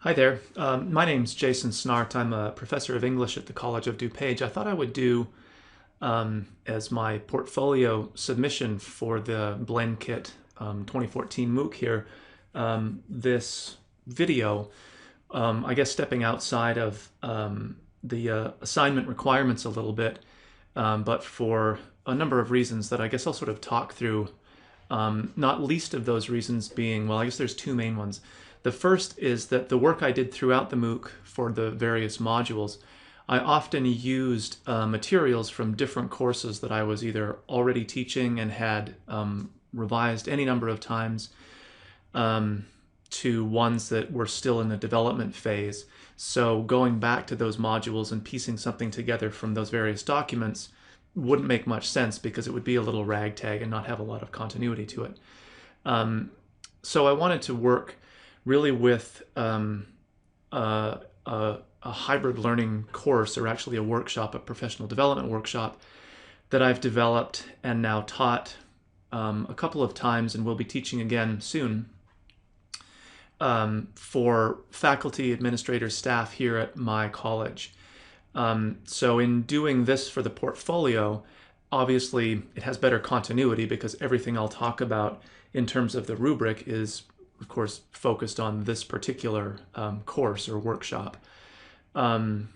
Hi there. My name's Jason Snart. I'm a professor of English at the College of DuPage. I thought I would do as my portfolio submission for the Blendkit 2014 MOOC here this video, I guess stepping outside of the assignment requirements a little bit, but for a number of reasons that I guess I'll sort of talk through. Not least of those reasons being, well, I guess there's two main ones. The first is that the work I did throughout the MOOC for the various modules, I often used materials from different courses that I was either already teaching and had revised any number of times to ones that were still in the development phase. So going back to those modules and piecing something together from those various documents wouldn't make much sense because it would be a little ragtag and not have a lot of continuity to it. So I wanted to work really with a hybrid learning course, or actually a workshop, a professional development workshop that I've developed and now taught a couple of times and will be teaching again soon for faculty, administrators, staff here at my college. So in doing this for the portfolio, obviously it has better continuity because everything I'll talk about in terms of the rubric is, of course, focused on this particular course or workshop. And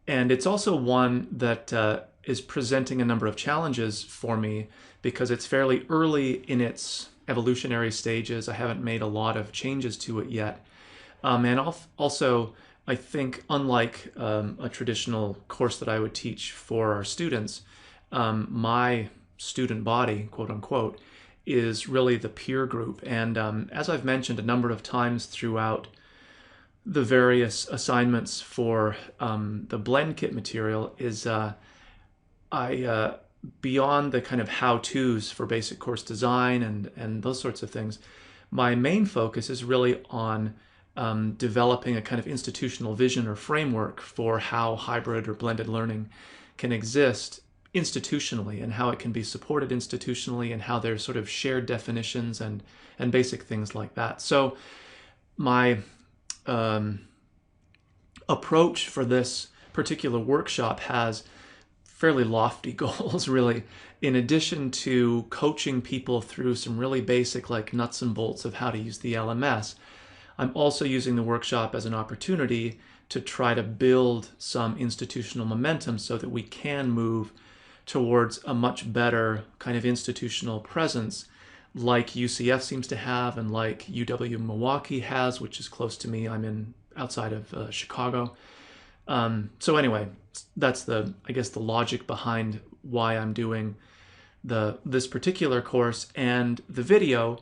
it's also one that is presenting a number of challenges for me because it's fairly early in its evolutionary stages. I haven't made a lot of changes to it yet. And also, I think, unlike a traditional course that I would teach for our students, my student body, quote unquote, is really the peer group. And as I've mentioned a number of times throughout the various assignments for the Blendkit material, is beyond the kind of how-tos for basic course design and those sorts of things, my main focus is really on developing a kind of institutional vision or framework for how hybrid or blended learning can exist institutionally and how it can be supported institutionally and how there's sort of shared definitions and basic things like that. So my approach for this particular workshop has fairly lofty goals, really. In addition to coaching people through some really basic, like, nuts and bolts of how to use the LMS, I'm also using the workshop as an opportunity to try to build some institutional momentum so that we can move towards a much better kind of institutional presence like UCF seems to have and like UW-Milwaukee has, which is close to me. I'm in outside of Chicago. So anyway, that's I guess the logic behind why I'm doing this particular course. And the video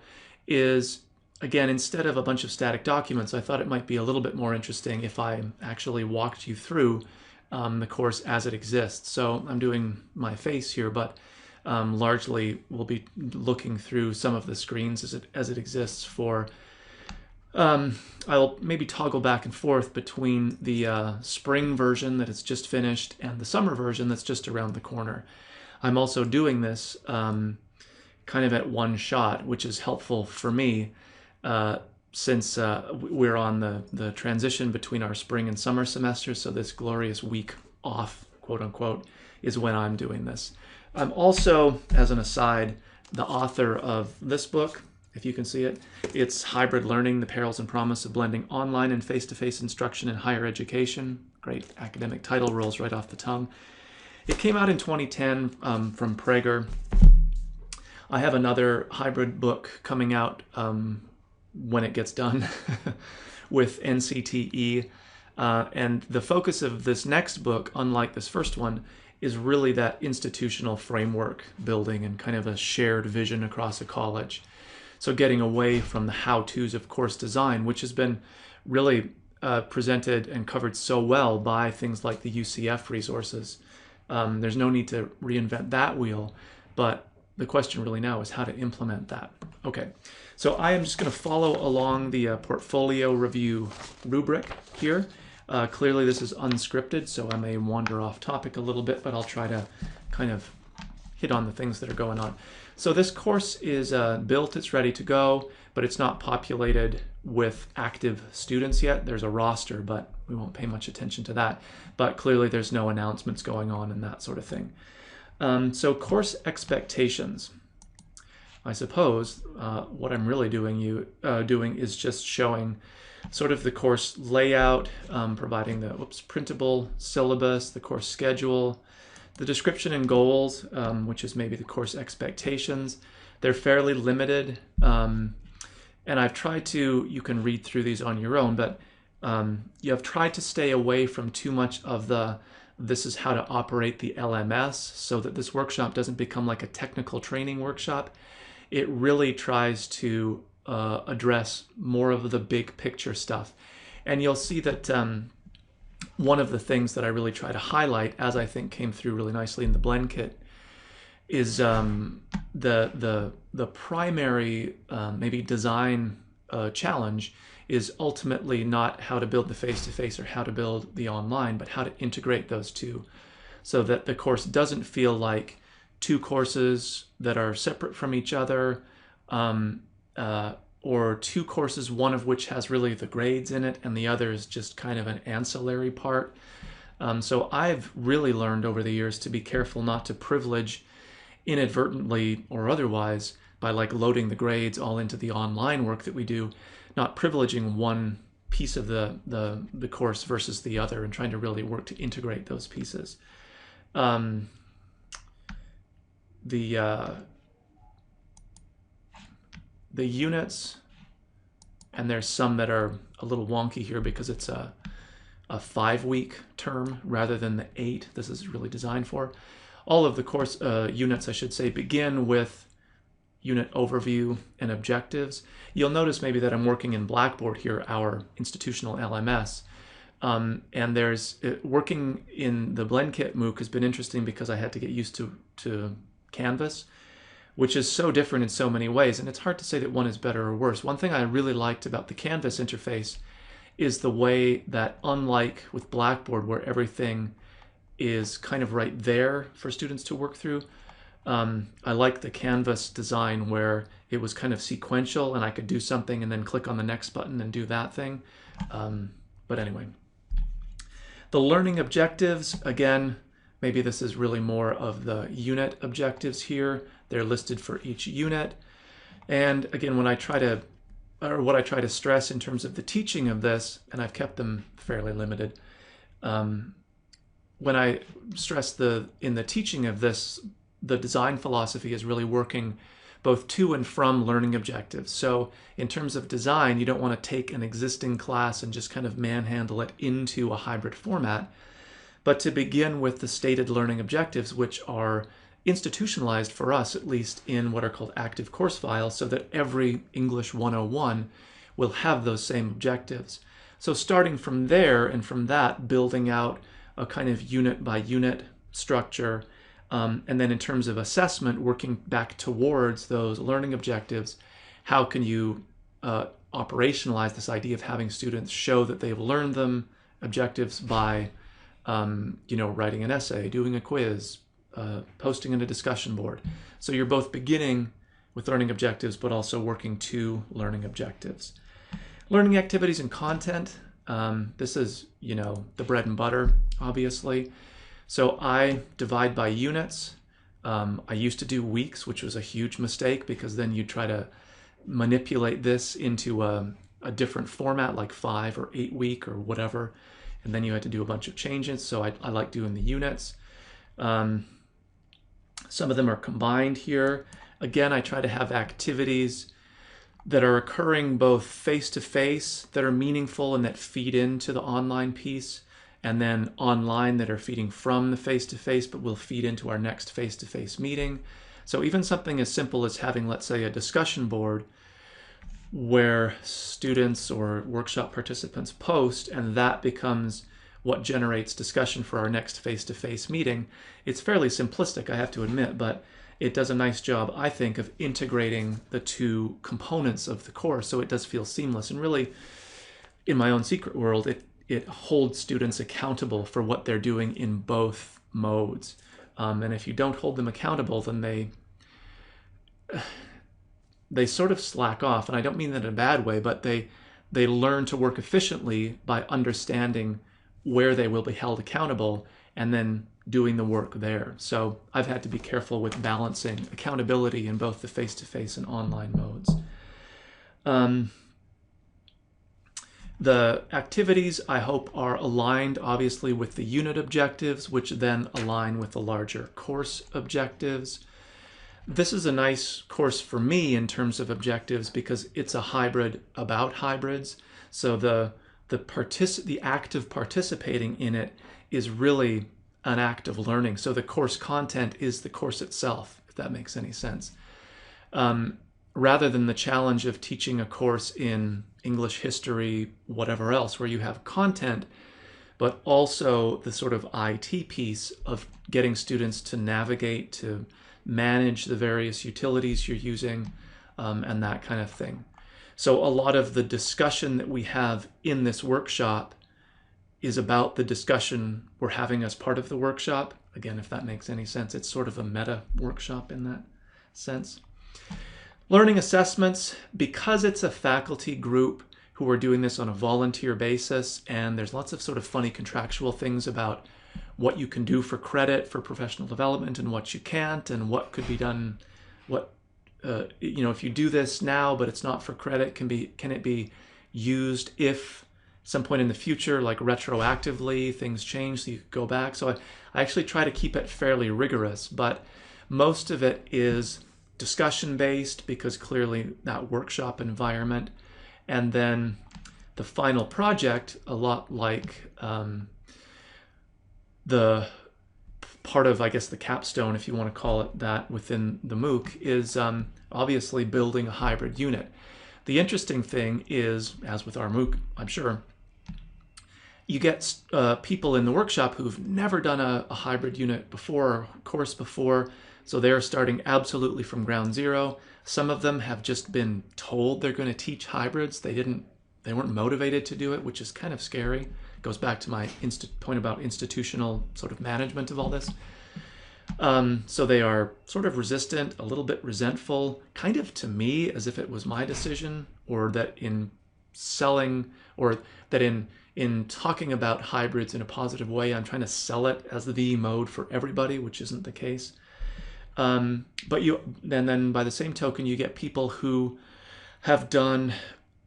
is, again, instead of a bunch of static documents, I thought it might be a little bit more interesting if I actually walked you through the course as it exists. So I'm doing my face here, but largely we'll be looking through some of the screens as it exists for. I'll maybe toggle back and forth between the spring version that is just finished and the summer version that's just around the corner. I'm also doing this kind of at one shot, which is helpful for me since we're on the transition between our spring and summer semesters. So this glorious week off, quote unquote, is when I'm doing this. I'm also, as an aside, the author of this book, if you can see it. It's Hybrid Learning, the Perils and Promise of Blending Online and Face-to-Face Instruction in Higher Education. Great academic title, rolls right off the tongue. It came out in 2010 from Prager. I have another hybrid book coming out when it gets done with NCTE. And the focus of this next book, unlike this first one, is really that institutional framework building and kind of a shared vision across a college. So getting away from the how-tos of course design, which has been really presented and covered so well by things like the UCF resources. There's no need to reinvent that wheel, but the question really now is how to implement that. Okay, so I am just going to follow along the portfolio review rubric here. Clearly this is unscripted, so I may wander off topic a little bit, but I'll try to kind of hit on the things that are going on. So this course is built, it's ready to go, but it's not populated with active students yet. There's a roster, but we won't pay much attention to that. But clearly there's no announcements going on and that sort of thing. So course expectations. I suppose what I'm really doing is just showing sort of the course layout, providing the printable syllabus, the course schedule, the description and goals, which is maybe the course expectations. They're fairly limited, and I've tried to, you can read through these on your own, but you have tried to stay away from too much of the this is how to operate the LMS, so that this workshop doesn't become like a technical training workshop. It really tries to address more of the big picture stuff. And you'll see that one of the things that I really try to highlight, as I think came through really nicely in the Blendkit, is the primary maybe design challenge is ultimately not how to build the face-to-face or how to build the online, but how to integrate those two so that the course doesn't feel like two courses that are separate from each other, or two courses, one of which has really the grades in it and the other is just kind of an ancillary part. So I've really learned over the years to be careful not to privilege inadvertently or otherwise by like loading the grades all into the online work that we do, not privileging one piece of the course versus the other and trying to really work to integrate those pieces. The units, and there's some that are a little wonky here because it's a 5-week term rather than the 8 this is really designed for. All of the course units, I should say, begin with unit overview and objectives. You'll notice maybe that I'm working in Blackboard here, our institutional LMS. And there's working in the Blendkit MOOC has been interesting because I had to get used to Canvas, which is so different in so many ways. And it's hard to say that one is better or worse. One thing I really liked about the Canvas interface is the way that, unlike with Blackboard, where everything is kind of right there for students to work through, I like the Canvas design where it was kind of sequential and I could do something and then click on the next button and do that thing. But anyway, the learning objectives, again, maybe this is really more of the unit objectives here. They're listed for each unit. And again, what I try to stress in terms of the teaching of this, and I've kept them fairly limited, when I stress in the teaching of this, the design philosophy is really working both to and from learning objectives. So in terms of design, you don't want to take an existing class and just kind of manhandle it into a hybrid format, but to begin with the stated learning objectives, which are institutionalized for us, at least in what are called active course files, so that every English 101 will have those same objectives. So starting from there and from that, building out a kind of unit by unit structure, and then in terms of assessment, working back towards those learning objectives, how can you operationalize this idea of having students show that they've learned them objectives by writing an essay, doing a quiz, posting in a discussion board. So you're both beginning with learning objectives, but also working to learning objectives. Learning activities and content. This is, the bread and butter, obviously. So I divide by units. I used to do weeks, which was a huge mistake because then you try to manipulate this into a different format, like 5 or 8 week or whatever. And then you had to do a bunch of changes. So I like doing the units. Some of them are combined here. Again, I try to have activities that are occurring both face-to-face, that are meaningful and that feed into the online piece, and then online that are feeding from the face-to-face but will feed into our next face-to-face meeting. So even something as simple as having, let's say, a discussion board where students or workshop participants post, and that becomes what generates discussion for our next face-to-face meeting. It's fairly simplistic, I have to admit, but it does a nice job, I think, of integrating the two components of the course, so it does feel seamless. And really, in my own secret world, it holds students accountable for what they're doing in both modes. And if you don't hold them accountable, then they sort of slack off. And I don't mean that in a bad way, but they they learn to work efficiently by understanding where they will be held accountable and then doing the work there. So I've had to be careful with balancing accountability in both the face-to-face and online modes. The activities, I hope, are aligned, obviously, with the unit objectives, which then align with the larger course objectives. This is a nice course for me in terms of objectives because it's a hybrid about hybrids. So the act of participating in it is really an act of learning. So the course content is the course itself, if that makes any sense. Rather than the challenge of teaching a course in English, history, whatever else, where you have content, but also the sort of IT piece of getting students to navigate, to manage the various utilities you're using, and that kind of thing. So a lot of the discussion that we have in this workshop is about the discussion we're having as part of the workshop. Again, if that makes any sense, it's sort of a meta workshop in that sense. Learning assessments, because it's a faculty group who are doing this on a volunteer basis, and there's lots of sort of funny contractual things about what you can do for credit for professional development and what you can't, and what could be done, if you do this now but it's not for credit, can it be used if some point in the future, like retroactively, things change so you could go back. So I actually try to keep it fairly rigorous, but most of it is discussion based because clearly that workshop environment. And then the final project, a lot like the part of, I guess, the capstone, if you want to call it that, within the MOOC, is obviously building a hybrid unit. The interesting thing is, as with our MOOC, I'm sure, you get people in the workshop who've never done a hybrid unit before, or course before, so they're starting absolutely from ground zero. Some of them have just been told they're going to teach hybrids. They weren't motivated to do it, which is kind of scary. It goes back to my point about institutional sort of management of all this. So they are sort of resistant, a little bit resentful, kind of to me as if it was my decision, or that in selling, or that in talking about hybrids in a positive way, I'm trying to sell it as the mode for everybody, which isn't the case. And then by the same token, you get people who have done,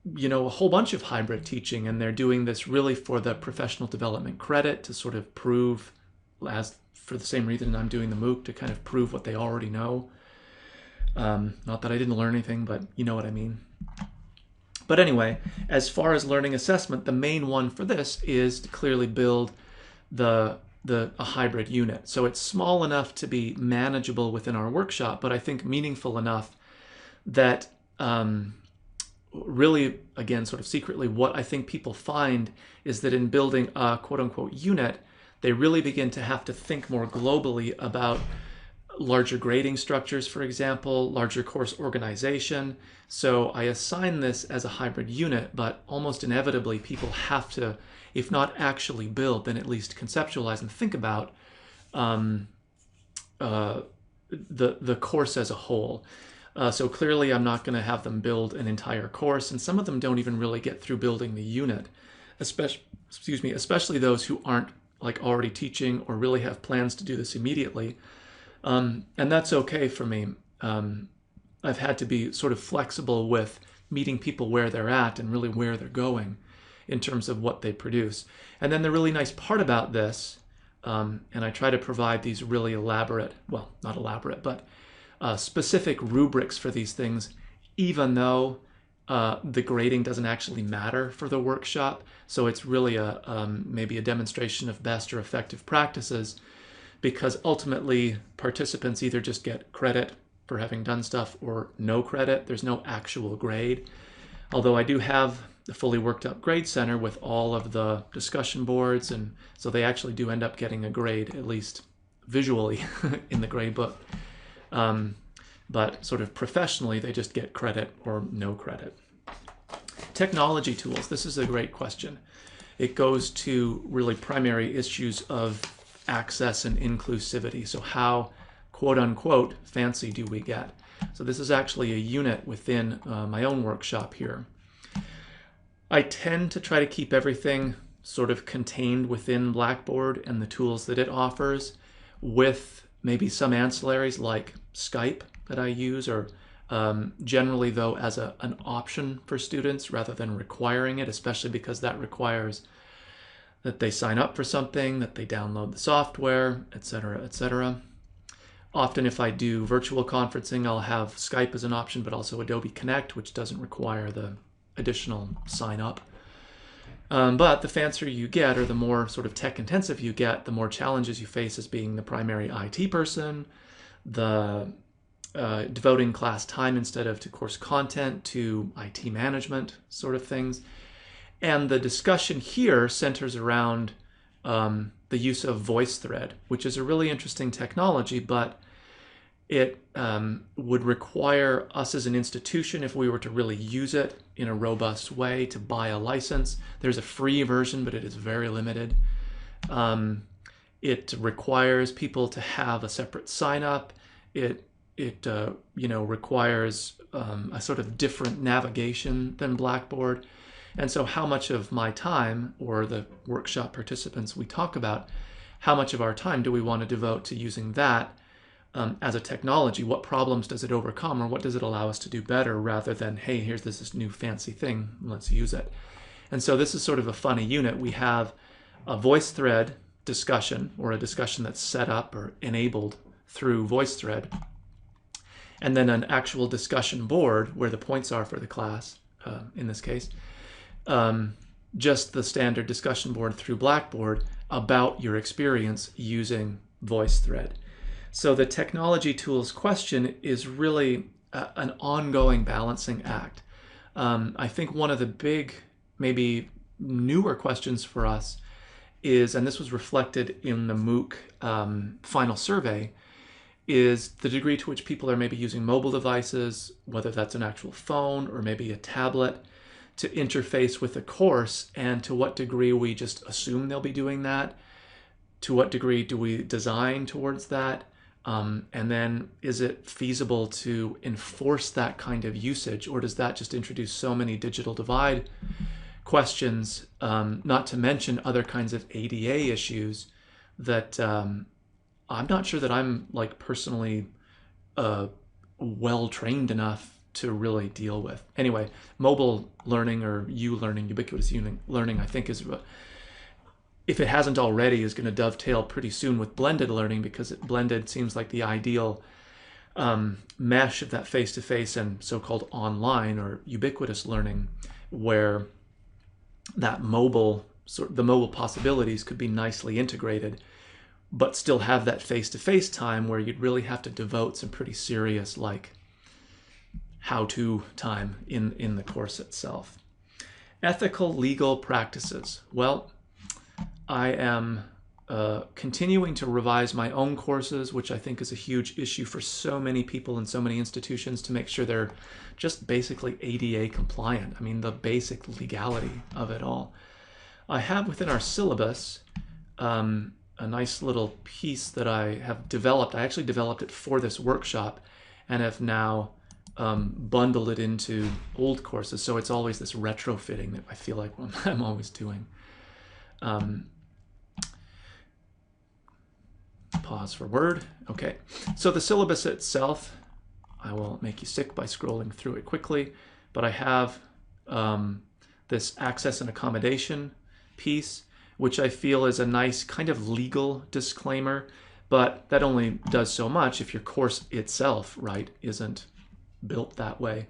a whole bunch of hybrid teaching, and they're doing this really for the professional development credit to sort of prove, as for the same reason I'm doing the MOOC, to kind of prove what they already know. Not that I didn't learn anything, but you know what I mean. But anyway, as far as learning assessment, the main one for this is to clearly build a hybrid unit. So it's small enough to be manageable within our workshop, but I think meaningful enough that really, again, sort of secretly, what I think people find is that in building a quote-unquote unit, they really begin to have to think more globally about larger grading structures, for example, larger course organization. So I assign this as a hybrid unit, but almost inevitably people have to, if not actually build, then at least conceptualize and think about the course as a whole. So clearly I'm not going to have them build an entire course, and some of them don't even really get through building the unit, especially those who aren't like already teaching or really have plans to do this immediately. And that's okay for me. I've had to be sort of flexible with meeting people where they're at and really where they're going in terms of what they produce. And then the really nice part about this, and I try to provide these really elaborate, well, not elaborate, but specific rubrics for these things, even though the grading doesn't actually matter for the workshop. So it's really maybe a demonstration of best or effective practices, because ultimately participants either just get credit for having done stuff or no credit. There's no actual grade. Although I do have the fully worked up grade center with all of the discussion boards, and so they actually do end up getting a grade, at least visually, in the grade book. But sort of professionally, they just get credit or no credit. Technology tools, this is a great question. It goes to really primary issues of access and inclusivity. So how, quote unquote, fancy do we get? So this is actually a unit within my own workshop here. I tend to try to keep everything sort of contained within Blackboard and the tools that it offers, with maybe some ancillaries like Skype that I use, or generally though as an option for students rather than requiring it, especially because that requires that they sign up for something, that they download the software, etc., etc. Often if I do virtual conferencing, I'll have Skype as an option, but also Adobe Connect, which doesn't require the additional sign up. But the fancier you get, or the more sort of tech intensive you get, the more challenges you face as being the primary IT person, the devoting class time instead of to course content, to IT management sort of things. And the discussion here centers around the use of VoiceThread, which is a really interesting technology, but it would require us as an institution, if we were to really use it in a robust way, to buy a license. There's a free version, but it is very limited. It requires people to have a separate sign up. It requires a sort of different navigation than Blackboard. And so how much of my time, or the workshop participants we talk about, how much of our time do we want to devote to using that as a technology? What problems does it overcome, or what does it allow us to do better, rather than, hey, here's this new fancy thing, let's use it. And so this is sort of a funny unit. We have a VoiceThread discussion, or a discussion that's set up or enabled through VoiceThread, and then an actual discussion board where the points are for the class, in this case. Just the standard discussion board through Blackboard about your experience using VoiceThread. So the technology tools question is really an ongoing balancing act. I think one of the big, maybe newer questions for us is, and this was reflected in the MOOC final survey, is the degree to which people are maybe using mobile devices, whether that's an actual phone or maybe a tablet, to interface with a course, and to what degree we just assume they'll be doing that, to what degree do we design towards that, and then is it feasible to enforce that kind of usage, or does that just introduce so many digital divide questions, not to mention other kinds of ADA issues that I'm not sure that I'm personally well trained enough to really deal with. Anyway, mobile learning, or U-learning, ubiquitous learning, I think is, if it hasn't already, is going to dovetail pretty soon with blended learning, because blended seems like the ideal mesh of that face-to-face and so-called online or ubiquitous learning, where that the mobile possibilities could be nicely integrated, but still have that face-to-face time where you'd really have to devote some pretty serious how-to time in the course itself. Ethical legal practices. Well, I am continuing to revise my own courses, which I think is a huge issue for so many people in so many institutions, to make sure they're just basically ADA compliant. I mean, the basic legality of it all. I have within our syllabus a nice little piece that I have developed. I actually developed it for this workshop and have now bundled it into old courses. So it's always this retrofitting that I feel like I'm always doing. Pause for word. Okay, so the syllabus itself, I won't make you sick by scrolling through it quickly, but I have this access and accommodation piece, which I feel is a nice kind of legal disclaimer, but that only does so much if your course itself, right, isn't built that way.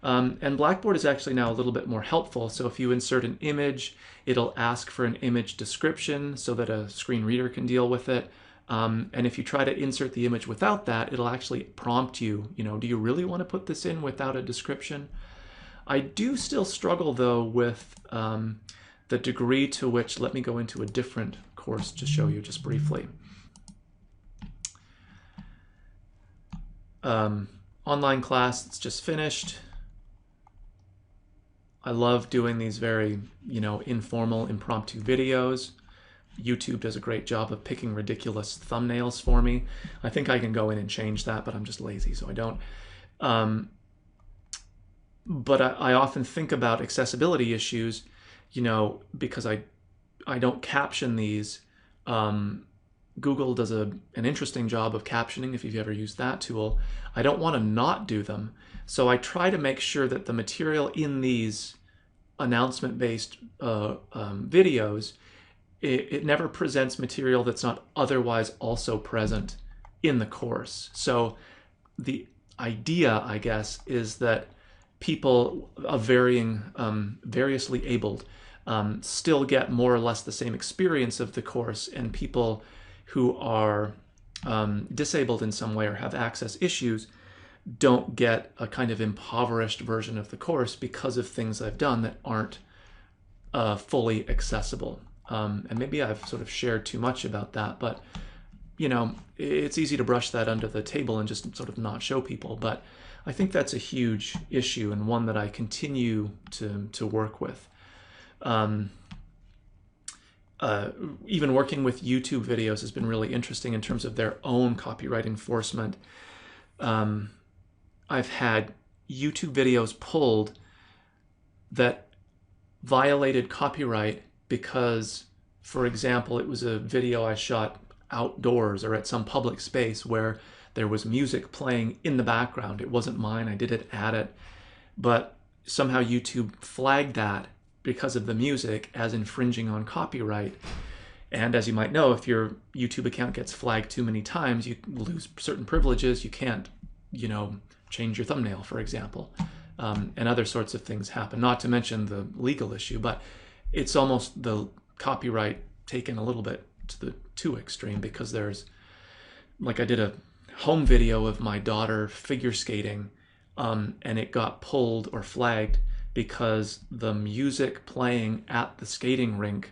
And Blackboard is actually now a little bit more helpful. So if you insert an image, it'll ask for an image description so that a screen reader can deal with it. And if you try to insert the image without that, it'll actually prompt you, do you really want to put this in without a description? I do still struggle, though, with the degree to which, let me go into a different course to show you just briefly. Online class that's just finished. I love doing these very, informal, impromptu videos. YouTube does a great job of picking ridiculous thumbnails for me. I think I can go in and change that, but I'm just lazy, so I don't. but I often think about accessibility issues, because I don't caption these. Google does an interesting job of captioning if you've ever used that tool. I don't want to not do them. So I try to make sure that the material in these announcement-based videos, it never presents material that's not otherwise also present in the course. So the idea, I guess, is that people of variously abled still get more or less the same experience of the course, and people who are disabled in some way or have access issues don't get a kind of impoverished version of the course because of things I've done that aren't fully accessible. And maybe I've sort of shared too much about that, but it's easy to brush that under the table and just sort of not show people. But I think that's a huge issue, and one that I continue to work with. Even working with YouTube videos has been really interesting in terms of their own copyright enforcement. I've had YouTube videos pulled that violated copyright because, for example, it was a video I shot outdoors or at some public space where there was music playing in the background. It wasn't mine, I did it at it, but somehow YouTube flagged that because of the music as infringing on copyright. And as you might know, if your YouTube account gets flagged too many times, you lose certain privileges. You can't, change your thumbnail, for example, and other sorts of things happen, not to mention the legal issue. But it's almost the copyright taken a little bit to the too extreme, because there's, like, I did a home video of my daughter figure skating, and it got pulled or flagged because the music playing at the skating rink,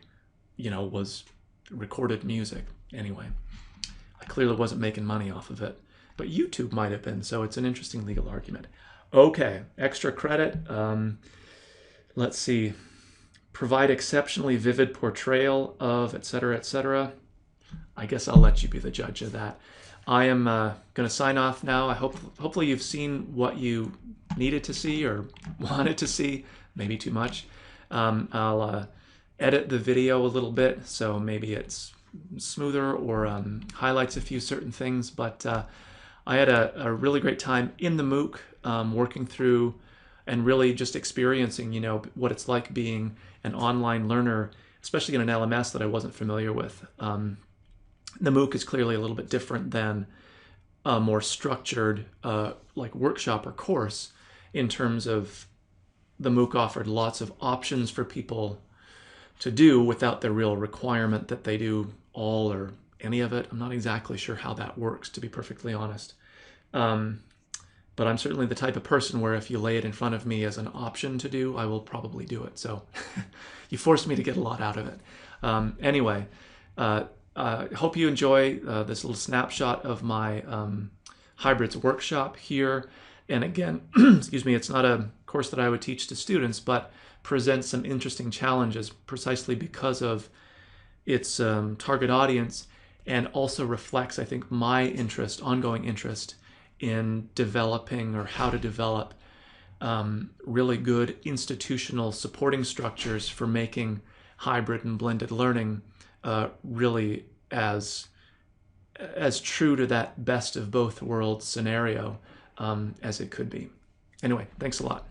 was recorded music. Anyway, I clearly wasn't making money off of it, but YouTube might have been, so it's an interesting legal argument. Okay, extra credit. Let's see. Provide exceptionally vivid portrayal of, etc., etc. I guess I'll let you be the judge of that. I am going to sign off now. Hopefully you've seen what you needed to see or wanted to see, maybe too much. I'll edit the video a little bit, so maybe it's smoother or highlights a few certain things, but I had a really great time in the MOOC, working through and really just experiencing, what it's like being an online learner, especially in an LMS that I wasn't familiar with. The MOOC is clearly a little bit different than a more structured like workshop or course, in terms of the MOOC offered lots of options for people to do without the real requirement that they do all or any of it. I'm not exactly sure how that works, to be perfectly honest. But I'm certainly the type of person where if you lay it in front of me as an option to do, I will probably do it. So you forced me to get a lot out of it. Anyway, hope you enjoy this little snapshot of my hybrids workshop here. And again, excuse me, it's not a course that I would teach to students, but presents some interesting challenges precisely because of its target audience, and also reflects, I think, my interest, ongoing interest in developing, or how to develop, really good institutional supporting structures for making hybrid and blended learning really as true to that best of both worlds scenario as it could be. Anyway, thanks a lot.